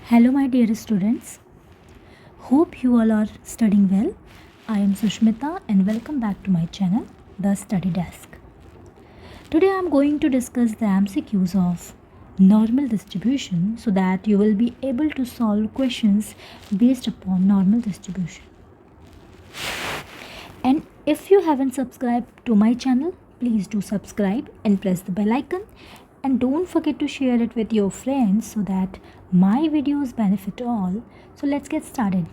Hello, my dear students. Hope you all are studying well. I am Sushmita and welcome back to my channel, The Study Desk. Today I am going to discuss the MCQs of normal distribution so that you will be able to solve questions based upon normal distribution. And if you haven't subscribed to my channel, please do subscribe and press the bell icon, and don't forget to share it with your friends so that my videos benefit all. So let's get started.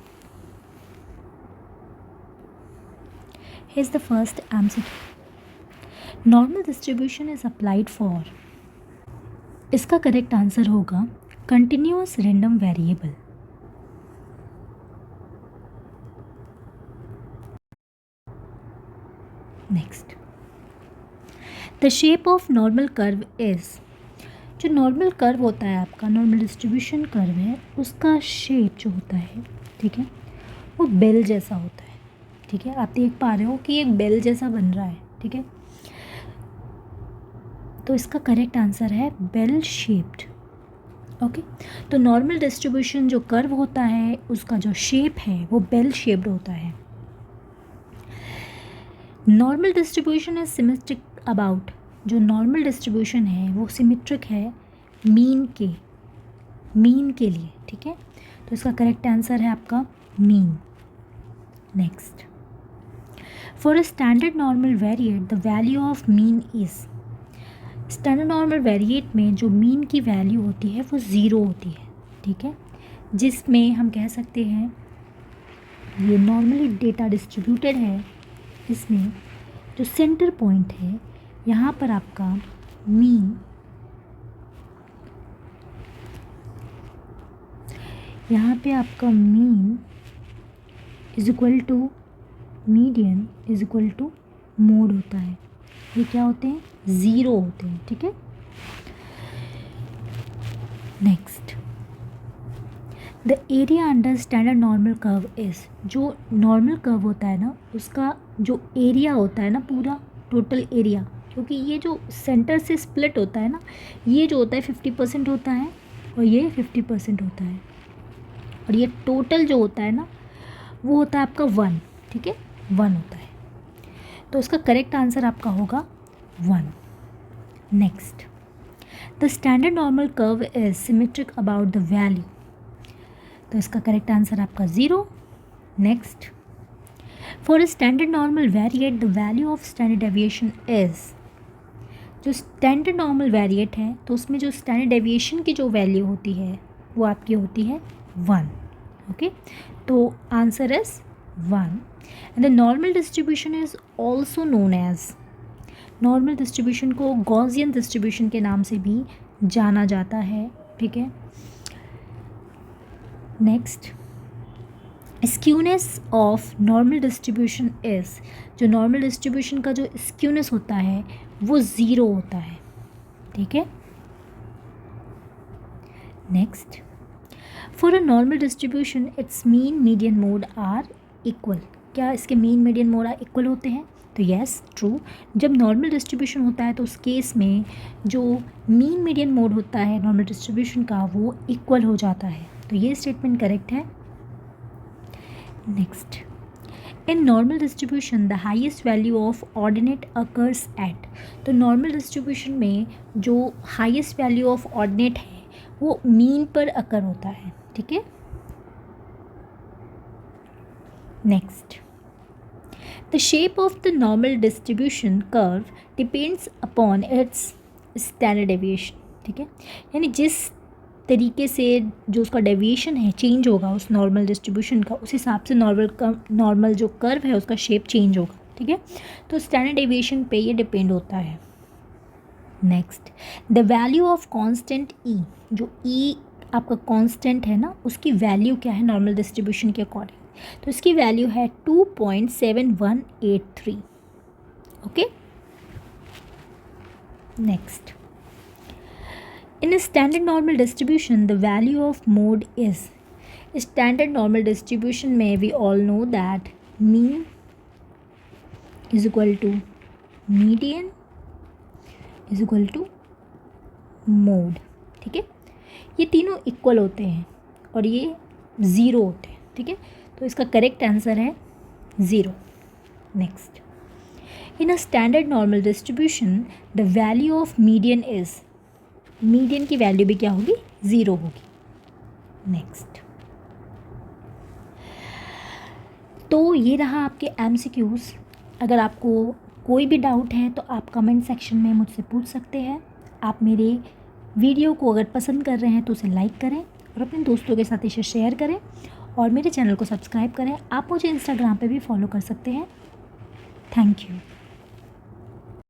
Here's the first MCQ. Normal distribution is applied for. इसका correct answer होगा continuous random variable. Next, the shape of normal curve is. जो normal curve होता है आपका, normal distribution curve है, उसका shape जो होता है, ठीक है, वो बेल जैसा होता है. ठीक है, आप देख पा रहे हो कि एक बेल जैसा बन रहा है. ठीक है, तो इसका करेक्ट आंसर है बेल शेप्ड. ओके, तो नॉर्मल डिस्ट्रीब्यूशन जो कर्व होता है उसका जो शेप है वो बेल शेप्ड होता है. Normal distribution is symmetric about. जो नॉर्मल डिस्ट्रीब्यूशन है वो सिमेट्रिक है मीन के लिए. ठीक है, तो इसका करेक्ट आंसर है आपका mean. Next, for a standard normal variate the value of mean is. Standard normal variate में जो मीन की वैल्यू होती है वो ज़ीरो होती है. ठीक है, जिसमें हम कह सकते हैं ये नॉर्मली डेटा डिस्ट्रीब्यूटेड है. इसमें जो सेंटर पॉइंट है यहाँ पर आपका मीन, यहाँ पे आपका mean is equal to median is equal to mode होता है. ये क्या होते हैं? ज़ीरो होते हैं. ठीक है, next, the area under standard normal curve is. जो नॉर्मल कर्व होता है ना, उसका जो एरिया होता है ना, पूरा टोटल एरिया, क्योंकि ये जो सेंटर से स्प्लिट होता है ना, ये जो होता है 50% होता है और ये 50% होता है, और ये टोटल जो होता है ना वो होता है आपका 1. ठीक है, 1 होता है, तो इसका करेक्ट आंसर आपका होगा 1. Next, the standard normal curve is symmetric about the value. तो इसका करेक्ट आंसर आपका 0. Next, for a standard normal variate the value of standard deviation is. जो स्टैंडर्ड नॉर्मल वेरिएट है तो उसमें जो स्टैंडर्ड डेविएशन की जो वैल्यू होती है वो आपकी होती है 1. ओके, तो answer is 1. And the normal distribution is also known as. Normal distribution को गॉसियन डिस्ट्रीब्यूशन के नाम से भी जाना जाता है. ठीक है, next, skewness of normal distribution is. जो नॉर्मल डिस्ट्रीब्यूशन का जो स्क्यूनेस होता है वो ज़ीरो होता है. ठीक है, next, for a normal distribution its mean median mode are equal. क्या इसके mean median mode are equal होते हैं? तो यस, ट्रू. जब नॉर्मल डिस्ट्रीब्यूशन होता है तो उस केस में जो मीन मीडियन मोड होता है नॉर्मल डिस्ट्रीब्यूशन का वो इक्वल हो जाता है. तो ये स्टेटमेंट करेक्ट है. Next, in normal distribution the highest value of ordinate occurs at. तो नॉर्मल डिस्ट्रीब्यूशन में जो हाईएस्ट वैल्यू ऑफ ऑर्डिनेट है वो मीन पर अकर होता है. ठीक है, next, the shape of the normal distribution curve depends upon its standard deviation. ठीक है, यानी जिस तरीके से जो उसका डेविएशन है चेंज होगा उस नॉर्मल डिस्ट्रीब्यूशन का, उस हिसाब से नॉर्मल जो कर्व है उसका शेप चेंज होगा. ठीक है, तो स्टैंडर्ड डेविएशन पे ये डिपेंड होता है. Next, the value of constant e. जो ई आपका कांस्टेंट है ना, उसकी वैल्यू क्या है नॉर्मल डिस्ट्रीब्यूशन के अकॉर्डिंग? तो इसकी वैल्यू है 2.7183. Okay, next, in a standard normal distribution the value of mode is. Standard normal distribution में we all know that mean is equal to median is equal to mode. ठीक है, ये तीनों equal होते हैं और ये 0 होते हैं, ठीक है। तो इसका करेक्ट आंसर है 0। Next, in a standard normal distribution the value of median is, median की वैल्यू भी क्या होगी, 0 होगी। नेक्स्ट, तो ये रहा आपके MCQs। अगर आपको कोई भी डाउट है तो आप कमेंट सेक्शन में मुझसे पूछ सकते हैं। आप मेरे वीडियो को अगर पसंद कर रहे हैं तो उसे लाइक करें और अपने दोस्तों के साथ इसे शेयर करें और मेरे चैनल को सब्सक्राइब करें। आप मुझे इंस्टाग्राम पे भी फॉलो कर सकते हैं। Thank you.